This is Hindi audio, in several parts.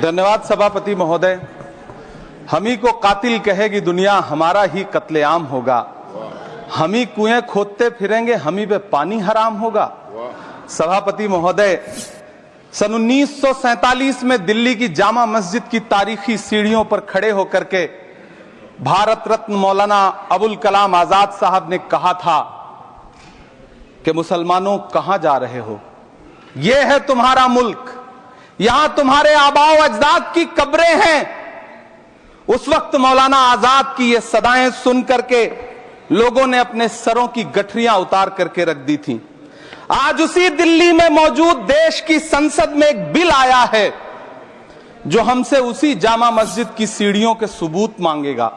धन्यवाद सभापति महोदय। हम ही को कातिल कहेगी दुनिया, हमारा ही कत्लेआम होगा। हम ही कुएं खोदते फिरेंगे, हम ही पे पानी हराम होगा। सभापति महोदय, सन 1947 में दिल्ली की जामा मस्जिद की तारीखी सीढ़ियों पर खड़े होकर के भारत रत्न मौलाना अबुल कलाम आजाद साहब ने कहा था कि मुसलमानों कहां जा रहे हो, यह है तुम्हारा मुल्क, यहां तुम्हारे आबाओ अजदाद की कब्रें हैं। उस वक्त मौलाना आजाद की ये सदाएं सुन करके लोगों ने अपने सरों की गठरियां उतार करके रख दी थी। आज उसी दिल्ली में मौजूद देश की संसद में एक बिल आया है जो हमसे उसी जामा मस्जिद की सीढ़ियों के सबूत मांगेगा,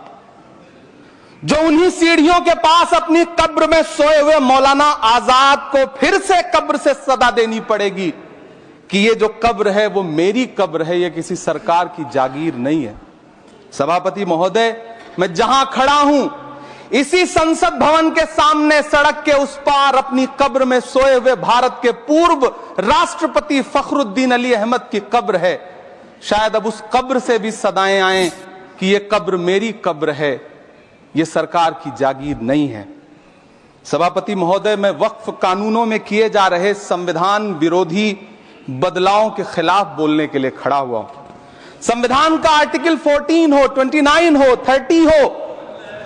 जो उन्हीं सीढ़ियों के पास अपनी कब्र में सोए हुए मौलाना आजाद को फिर से कब्र से सदा देनी पड़ेगी कि ये जो कब्र है वो मेरी कब्र है, ये किसी सरकार की जागीर नहीं है। सभापति महोदय, मैं जहां खड़ा हूं इसी संसद भवन के सामने सड़क के उस पार अपनी कब्र में सोए हुए भारत के पूर्व राष्ट्रपति फखरुद्दीन अली अहमद की कब्र है। शायद अब उस कब्र से भी सदाएं आए कि ये कब्र मेरी कब्र है, ये सरकार की जागीर नहीं है। सभापति महोदय, मैं वक्फ कानूनों में किए जा रहे संविधान विरोधी बदलावों के खिलाफ बोलने के लिए खड़ा हुआ हूं। संविधान का आर्टिकल 14 हो, 29 हो, 30 हो,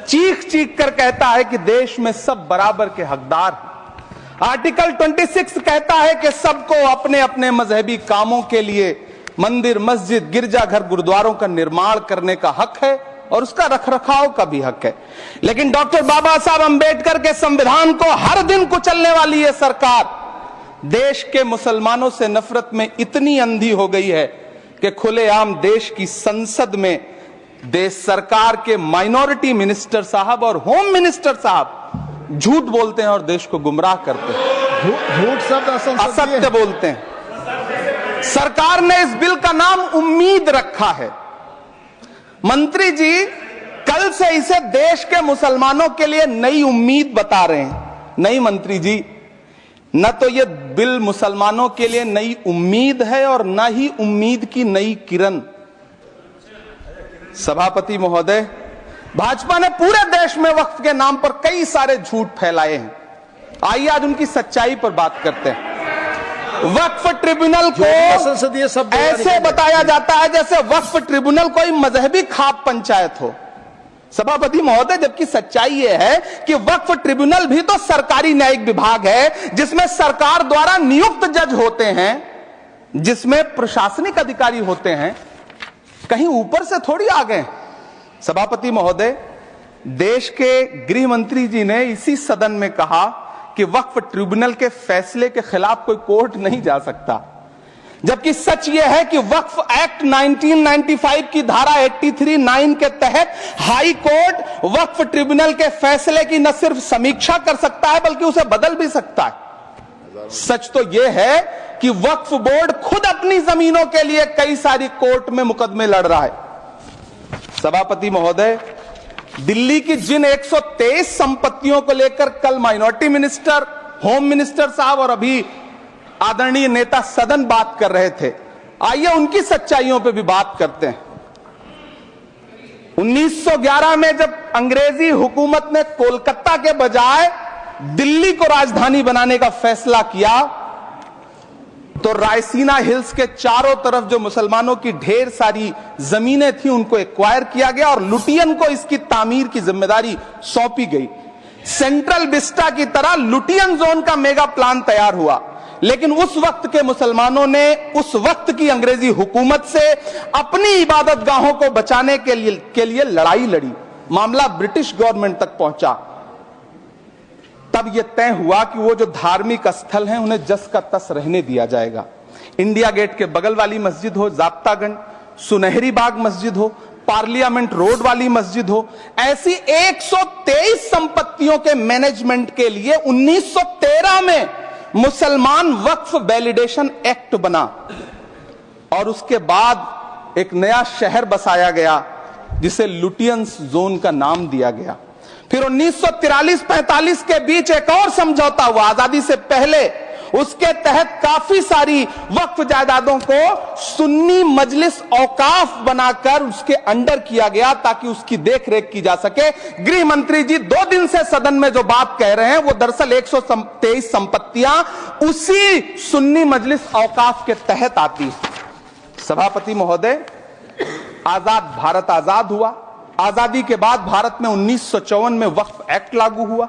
चीख चीख कर कहता है कि देश में सब बराबर के हकदार हैं। आर्टिकल 26 कहता है कि सबको अपने अपने मजहबी कामों के लिए मंदिर, मस्जिद, गिरजाघर, गुरुद्वारों का निर्माण करने का हक है और उसका रखरखाव का भी हक है। लेकिन डॉक्टर बाबा साहब अंबेडकर के संविधान को हर दिन कुचलने वाली ये सरकार देश के मुसलमानों से नफरत में इतनी अंधी हो गई है कि खुलेआम देश की संसद में देश सरकार के माइनॉरिटी मिनिस्टर साहब और होम मिनिस्टर साहब झूठ बोलते हैं और देश को गुमराह करते हैं, झूठ शब्द असत्य बोलते हैं। सरकार ने इस बिल का नाम उम्मीद रखा है। मंत्री जी कल से इसे देश के मुसलमानों के लिए नई उम्मीद बता रहे हैं। नहीं मंत्री जी, न तो यह बिल मुसलमानों के लिए नई उम्मीद है और न ही उम्मीद की नई किरण। सभापति महोदय, भाजपा ने पूरे देश में वक्फ के नाम पर कई सारे झूठ फैलाए हैं। आइए आज उनकी सच्चाई पर बात करते हैं। वक्फ ट्रिब्यूनल को ऐसे बताया जाता है जैसे वक्फ ट्रिब्यूनल कोई मजहबी खाप पंचायत हो। सभापति महोदय, जबकि सच्चाई यह है कि वक्फ ट्रिब्यूनल भी तो सरकारी न्यायिक विभाग है जिसमें सरकार द्वारा नियुक्त जज होते हैं, जिसमें प्रशासनिक अधिकारी होते हैं, कहीं ऊपर से थोड़ी आ गए। सभापति महोदय, देश के गृह मंत्री जी ने इसी सदन में कहा कि वक्फ ट्रिब्यूनल के फैसले के खिलाफ कोई कोर्ट नहीं जा सकता, जबकि सच यह है कि वक्फ एक्ट 1995 की धारा 83(9) के तहत हाई कोर्ट वक्फ ट्रिब्यूनल के फैसले की न सिर्फ समीक्षा कर सकता है बल्कि उसे बदल भी सकता है। सच तो यह है कि वक्फ बोर्ड खुद अपनी जमीनों के लिए कई सारी कोर्ट में मुकदमे लड़ रहा है। सभापति महोदय, दिल्ली की जिन 123 संपत्तियों को लेकर कल माइनॉरिटी मिनिस्टर, होम मिनिस्टर साहब और अभी आदरणीय नेता सदन बात कर रहे थे, आइए उनकी सच्चाइयों पे भी बात करते हैं। 1911 में जब अंग्रेजी हुकूमत ने कोलकाता के बजाय दिल्ली को राजधानी बनाने का फैसला किया तो रायसीना हिल्स के चारों तरफ जो मुसलमानों की ढेर सारी जमीनें थी उनको एक्वायर किया गया और लुटियन को इसकी तामीर की जिम्मेदारी सौंपी गई। सेंट्रल विस्टा की तरह लुटियन जोन का मेगा प्लान तैयार हुआ, लेकिन उस वक्त के मुसलमानों ने उस वक्त की अंग्रेजी हुकूमत से अपनी इबादत गाहों को बचाने के लिए लड़ाई लड़ी। मामला ब्रिटिश गवर्नमेंट तक पहुंचा। तब यह तय हुआ कि वो जो धार्मिक स्थल हैं उन्हें जस का तस रहने दिया जाएगा। इंडिया गेट के बगल वाली मस्जिद हो, जाप्तागंज, सुनहरी बाग मस्जिद हो, पार्लियामेंट रोड वाली मस्जिद हो, ऐसी 123 संपत्तियों के मैनेजमेंट के लिए 1913 में मुसलमान वक्फ वैलिडेशन एक्ट बना और उसके बाद एक नया शहर बसाया गया जिसे लुटियंस जोन का नाम दिया गया। फिर 1943-45 के बीच एक और समझौता हुआ आजादी से पहले उसके तहत काफी सारी वक्फ जायदादों को सुन्नी मजलिस औकाफ बनाकर उसके अंडर किया गया ताकि उसकी देखरेख की जा सके। गृह मंत्री जी 2 दिन से सदन में जो बात कह रहे हैं वो दरअसल 123 संपत्तियां उसी सुन्नी मजलिस औकाफ के तहत आती है। सभापति महोदय, आजाद भारत आजाद हुआ। आजादी के बाद भारत में 1954 में वक्फ एक्ट लागू हुआ,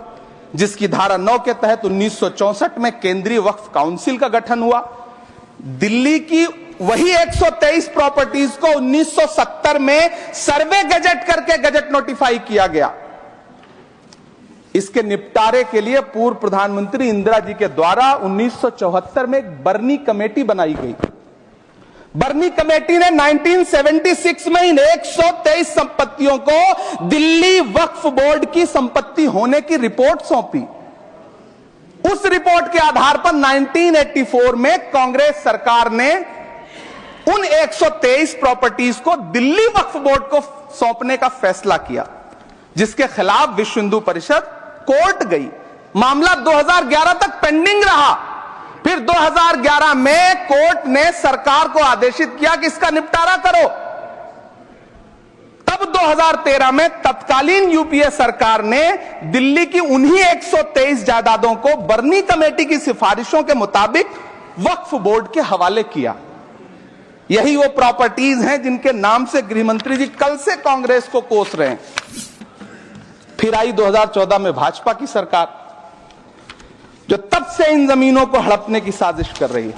जिसकी धारा 9 के तहत 1964 में केंद्रीय वक्फ काउंसिल का गठन हुआ। दिल्ली की वही 123 प्रॉपर्टीज को 1970 में सर्वे गजट करके गजट नोटिफाई किया गया। इसके निपटारे के लिए पूर्व प्रधानमंत्री इंदिरा जी के द्वारा 1974 में एक बर्नी कमेटी बनाई गई। बर्नी कमेटी ने 1976 में इन 123 संपत्तियों को दिल्ली वक्फ बोर्ड की संपत्ति होने की रिपोर्ट सौंपी। उस रिपोर्ट के आधार पर 1984 में कांग्रेस सरकार ने उन 123 प्रॉपर्टीज को दिल्ली वक्फ बोर्ड को सौंपने का फैसला किया, जिसके खिलाफ विश्व हिंदू परिषद कोर्ट गई। मामला 2011 तक पेंडिंग रहा। फिर 2011 में कोर्ट ने सरकार को आदेशित किया कि इसका निपटारा करो। तब 2013 में तत्कालीन यूपीए सरकार ने दिल्ली की उन्हीं 123 जायदादों को बर्नी कमेटी की सिफारिशों के मुताबिक वक्फ बोर्ड के हवाले किया। यही वो प्रॉपर्टीज हैं जिनके नाम से गृह मंत्री जी कल से कांग्रेस को कोस रहे हैं। फिर आई 2014 में भाजपा की सरकार, जो तब से इन जमीनों को हड़पने की साजिश कर रही है।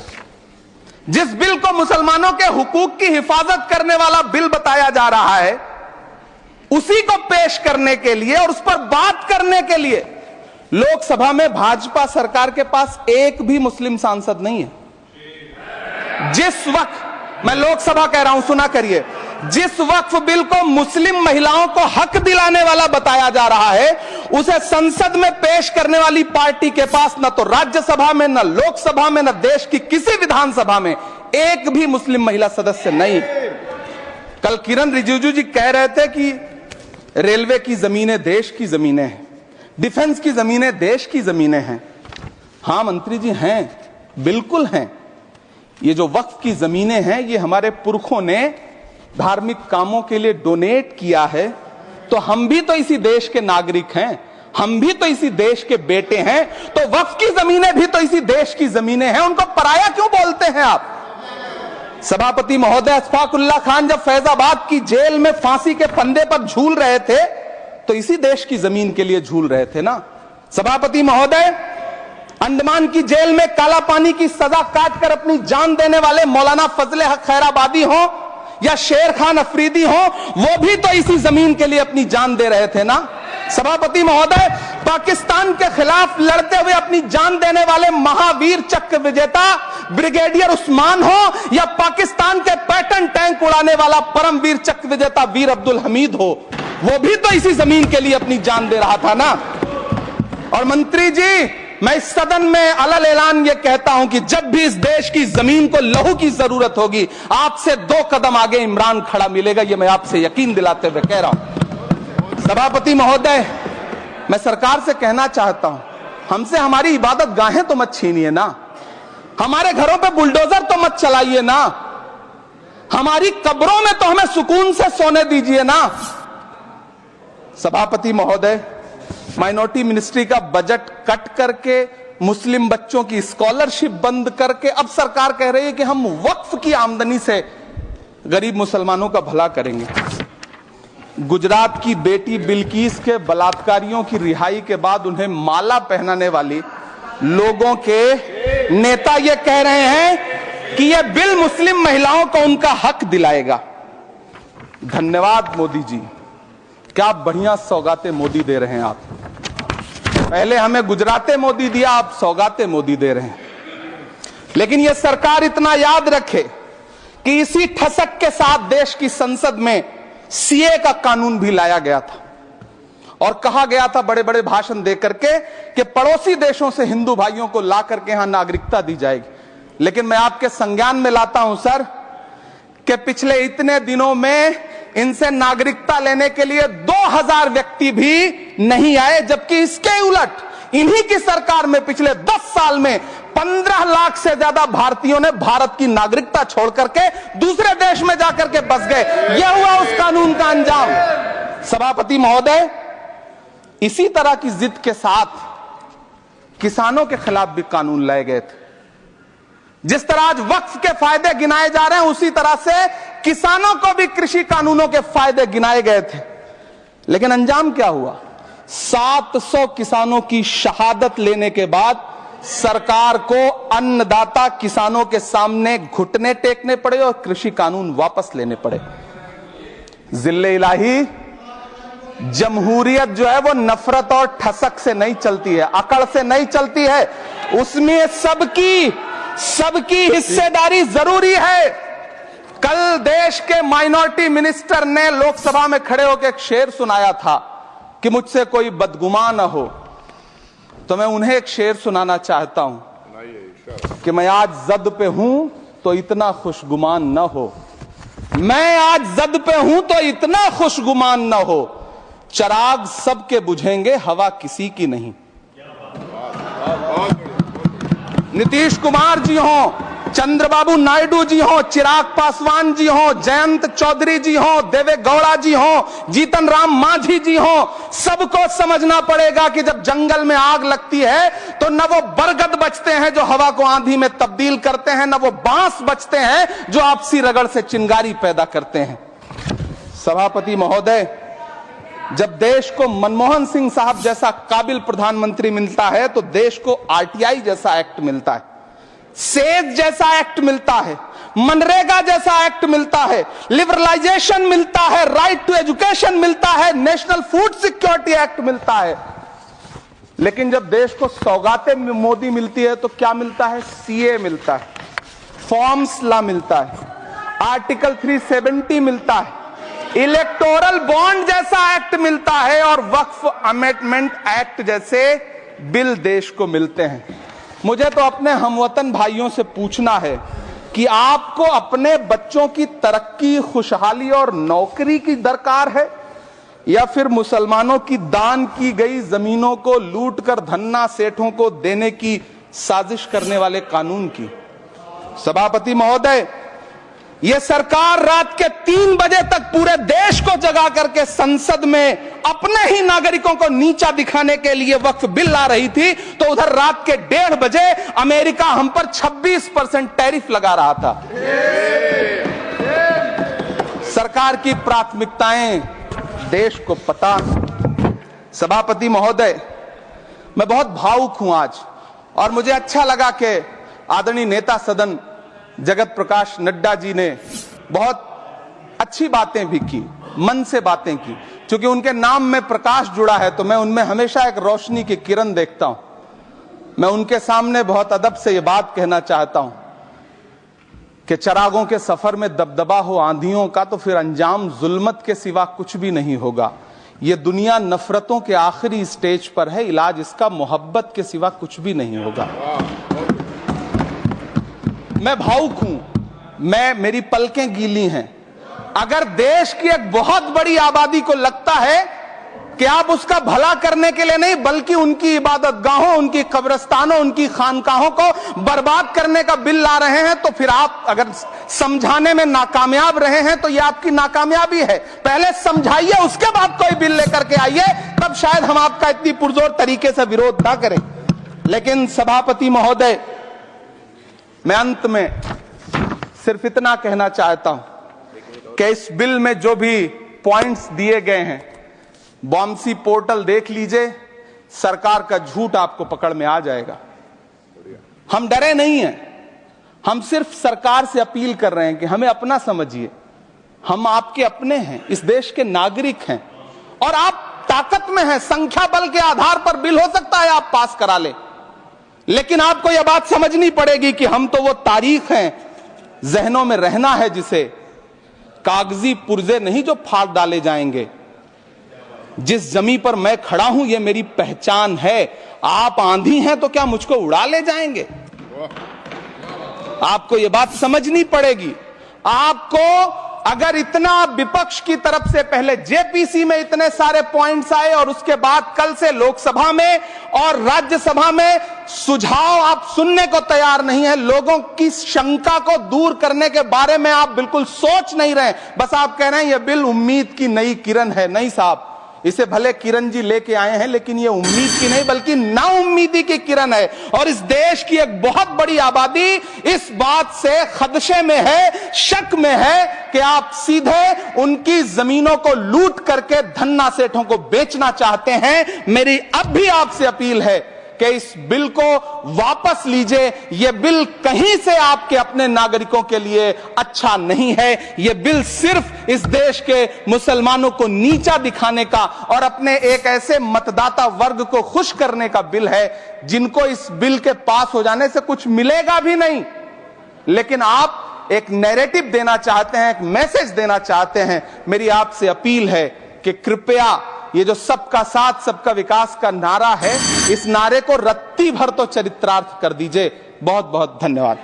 जिस बिल को मुसलमानों के हुकूक की हिफाजत करने वाला बिल बताया जा रहा है, उसी को पेश करने के लिए और उस पर बात करने के लिए लोकसभा में भाजपा सरकार के पास एक भी मुस्लिम सांसद नहीं है। जिस वक्त, मैं लोकसभा कह रहा हूं, सुना करिए, जिस वक्फ बिल को मुस्लिम महिलाओं को हक दिलाने वाला बताया जा रहा है, उसे संसद में पेश करने वाली पार्टी के पास न तो राज्यसभा में, न लोकसभा में, न देश की किसी विधानसभा में एक भी मुस्लिम महिला सदस्य नहीं। कल किरण रिजिजू जी कह रहे थे कि रेलवे की जमीनें देश की जमीनें हैं, डिफेंस की जमीनें देश की जमीनें हैं। हां मंत्री जी, हैं, बिल्कुल हैं। ये जो वक्फ की जमीनें हैं, ये हमारे पुरखों ने धार्मिक कामों के लिए डोनेट किया है। तो हम भी तो इसी देश के नागरिक हैं, हम भी तो इसी देश के बेटे हैं। तो वक्फ की जमीनें भी तो इसी देश की जमीनें हैं, उनको पराया क्यों बोलते हैं आप? सभापति महोदय, अशफाकुल्लाह खान जब फैजाबाद की जेल में फांसी के फंदे पर झूल रहे थे, तो इसी देश की जमीन के लिए झूल रहे थे ना। सभापति महोदय, अंडमान की जेल में काला पानी की सजा काटकर अपनी जान देने वाले मौलाना फजले हक खैराबादी हो या शेर खान अफरीदी हो, वो भी तो इसी जमीन के लिए अपनी जान दे रहे थे ना। सभापति महोदय, पाकिस्तान के खिलाफ लड़ते हुए अपनी जान देने वाले महावीर चक्र विजेता ब्रिगेडियर उस्मान हो या पाकिस्तान के पैटर्न टैंक उड़ाने वाला परमवीर चक्र विजेता वीर अब्दुल हमीद हो, वो भी तो इसी जमीन के लिए अपनी जान दे रहा था ना। और मंत्री जी, मैं इस सदन में अलल ऐलान ये कहता हूं कि जब भी इस देश की जमीन को लहू की जरूरत होगी, आपसे 2 कदम आगे इमरान खड़ा मिलेगा, ये मैं आपसे यकीन दिलाते हुए कह रहा हूं। सभापति महोदय, मैं सरकार से कहना चाहता हूं, हमसे हमारी इबादत गाहें तो मत छीनिए ना, हमारे घरों पे बुलडोजर तो मत चलाइए ना, हमारी कब्रों में तो हमें सुकून से सोने दीजिए ना। सभापति महोदय, माइनॉरिटी मिनिस्ट्री का बजट कट करके, मुस्लिम बच्चों की स्कॉलरशिप बंद करके अब सरकार कह रही है कि हम वक्फ की आमदनी से गरीब मुसलमानों का भला करेंगे। गुजरात की बेटी बिल्किस के बलात्कारियों की रिहाई के बाद उन्हें माला पहनाने वाली लोगों के नेता ये कह रहे हैं कि यह बिल मुस्लिम महिलाओं को उनका हक दिलाएगा। धन्यवाद मोदी जी, क्या बढ़िया सौगातें मोदी दे रहे हैं आप। पहले हमें गुजराते मोदी दिया, आप सौगाते मोदी दे रहे हैं। लेकिन यह सरकार इतना याद रखे कि इसी ठसक के साथ देश की संसद में सीए का कानून भी लाया गया था और कहा गया था बड़े बड़े भाषण देकर के कि पड़ोसी देशों से हिंदू भाइयों को ला करके यहां नागरिकता दी जाएगी। लेकिन मैं आपके संज्ञान में लाता हूं सर कि पिछले इतने दिनों में इनसे नागरिकता लेने के लिए 2000 व्यक्ति भी नहीं आए, जबकि इसके उलट इन्हीं की सरकार में पिछले 10 साल में 15 लाख से ज्यादा भारतीयों ने भारत की नागरिकता छोड़ करके दूसरे देश में जाकर के बस गए। यह हुआ उस कानून का अंजाम। सभापति महोदय, इसी तरह की जिद के साथ किसानों के खिलाफ भी कानून लाए गए थे। जिस तरह आज वक्फ के फायदे गिनाए जा रहे हैं, उसी तरह से किसानों को भी कृषि कानूनों के फायदे गिनाए गए थे। लेकिन अंजाम क्या हुआ? 700 किसानों की शहादत लेने के बाद सरकार को अन्नदाता किसानों के सामने घुटने टेकने पड़े और कृषि कानून वापस लेने पड़े। जिल्ले इलाही, जमहूरियत जो है वो नफरत और ठसक से नहीं चलती है, अकड़ से नहीं चलती है। उसमें सबकी हिस्सेदारी जरूरी है। कल देश के माइनॉरिटी मिनिस्टर ने लोकसभा में खड़े होकर एक शेर सुनाया था कि मुझसे कोई बदगुमान न हो, तो मैं उन्हें एक शेर सुनाना चाहता हूं कि मैं आज जद पे हूं तो इतना खुशगुमान न हो, मैं आज जद पे हूं तो इतना खुशगुमान न हो, चराग सबके बुझेंगे हवा किसी की नहीं। नीतीश कुमार जी हो, चंद्रबाबू नायडू जी हो, चिराग पासवान जी हो, जयंत चौधरी जी हो, देवे गौड़ा जी हो, जीतन राम मांझी जी हो, सबको समझना पड़ेगा कि जब जंगल में आग लगती है तो न वो बरगद बचते हैं जो हवा को आंधी में तब्दील करते हैं, न वो बांस बचते हैं जो आपसी रगड़ से चिंगारी पैदा करते हैं। सभापति महोदय, जब देश को मनमोहन सिंह साहब जैसा काबिल प्रधानमंत्री मिलता है तो देश को आरटीआई जैसा एक्ट मिलता है, सेज जैसा एक्ट मिलता है, मनरेगा जैसा एक्ट मिलता है, लिबरलाइजेशन मिलता है, राइट टू एजुकेशन मिलता है, नेशनल फूड सिक्योरिटी एक्ट मिलता है। लेकिन जब देश को सौगातें मोदी मिलती है तो क्या मिलता है? सीए मिलता है, फॉर्म्स लॉ मिलता है, आर्टिकल 370 मिलता है, इलेक्टोरल बॉन्ड जैसा एक्ट मिलता है और वक्फ अमेंडमेंट एक्ट जैसे बिल देश को मिलते हैं। मुझे तो अपने हमवतन भाइयों से पूछना है कि आपको अपने बच्चों की तरक्की, खुशहाली और नौकरी की दरकार है या फिर मुसलमानों की दान की गई जमीनों को लूट कर धन्ना सेठों को देने की साजिश करने वाले कानून की? सभापति महोदय, यह सरकार रात के 3 बजे तक पूरे देश को जगा करके संसद में अपने ही नागरिकों को नीचा दिखाने के लिए वक्फ बिल ला रही थी, तो उधर रात के 1:30 बजे अमेरिका हम पर 26% टैरिफ लगा रहा था। सरकार की प्राथमिकताएं देश को पता। सभापति महोदय, मैं बहुत भावुक हूं आज, और मुझे अच्छा लगा कि आदरणीय नेता सदन जगत प्रकाश नड्डा जी ने बहुत अच्छी बातें भी की, मन से बातें की। क्योंकि उनके नाम में प्रकाश जुड़ा है तो मैं उनमें हमेशा एक रोशनी की किरण देखता हूं। मैं उनके सामने बहुत अदब से यह बात कहना चाहता हूं कि चिरागों के सफर में दबदबा हो आंधियों का तो फिर अंजाम जुल्मत के सिवा कुछ भी नहीं होगा। यह दुनिया नफरतों के आखिरी स्टेज पर है, इलाज इसका मोहब्बत के सिवा कुछ भी नहीं होगा। मैं भावुक हूं, मेरी पलकें गीली हैं। अगर देश की एक बहुत बड़ी आबादी को लगता है कि आप उसका भला करने के लिए नहीं बल्कि उनकी इबादतगाहों, उनकी कब्रिस्तानों, उनकी खानकाहों को बर्बाद करने का बिल ला रहे हैं, तो फिर आप अगर समझाने में नाकामयाब रहे हैं तो यह आपकी नाकामयाबी है। पहले समझाइए, उसके बाद कोई बिल लेकर के आइए, तब शायद हम आपका इतनी पुरजोर तरीके से विरोध ना करें। लेकिन सभापति महोदय, मैं अंत में सिर्फ इतना कहना चाहता हूं कि इस बिल में जो भी पॉइंट्स दिए गए हैं, बॉम्सी पोर्टल देख लीजिए, सरकार का झूठ आपको पकड़ में आ जाएगा। हम डरे नहीं हैं, हम सिर्फ सरकार से अपील कर रहे हैं कि हमें अपना समझिए। हम आपके अपने हैं, इस देश के नागरिक हैं और आप ताकत में हैं। संख्या बल के आधार पर बिल हो सकता है आप पास करा ले, लेकिन आपको यह बात समझनी पड़ेगी कि हम तो वो तारीख हैं, जहनों में रहना है जिसे, कागजी पुर्जे नहीं जो फाड़ डाले जाएंगे। जिस जमी पर मैं खड़ा हूं यह मेरी पहचान है। आप आंधी हैं तो क्या मुझको उड़ा ले जाएंगे? आपको यह बात समझनी पड़ेगी। आपको अगर इतना विपक्ष की तरफ से पहले जेपीसी में इतने सारे पॉइंट्स आए और उसके बाद कल से लोकसभा में और राज्यसभा में सुझाव आप सुनने को तैयार नहीं है, लोगों की शंका को दूर करने के बारे में आप बिल्कुल सोच नहीं रहे, बस आप कह रहे हैं यह बिल उम्मीद की नई किरण है। नहीं साहब, इसे भले किरण जी लेके आए हैं, लेकिन ये उम्मीद की नहीं बल्कि नाउम्मीदी की किरण है। और इस देश की एक बहुत बड़ी आबादी इस बात से खदशे में है, शक में है कि आप सीधे उनकी जमीनों को लूट करके धन्ना सेठों को बेचना चाहते हैं। मेरी अब भी आपसे अपील है कि इस बिल को वापस लीजिए। यह बिल कहीं से आपके अपने नागरिकों के लिए अच्छा नहीं है। यह बिल सिर्फ इस देश के मुसलमानों को नीचा दिखाने का और अपने एक ऐसे मतदाता वर्ग को खुश करने का बिल है जिनको इस बिल के पास हो जाने से कुछ मिलेगा भी नहीं। लेकिन आप एक नैरेटिव देना चाहते हैं, एक मैसेज देना चाहते हैं। मेरी आपसे अपील है कि कृपया ये जो सबका साथ सबका विकास का नारा है, इस नारे को रत्ती भर तो चरित्रार्थ कर दीजिए। बहुत बहुत धन्यवाद।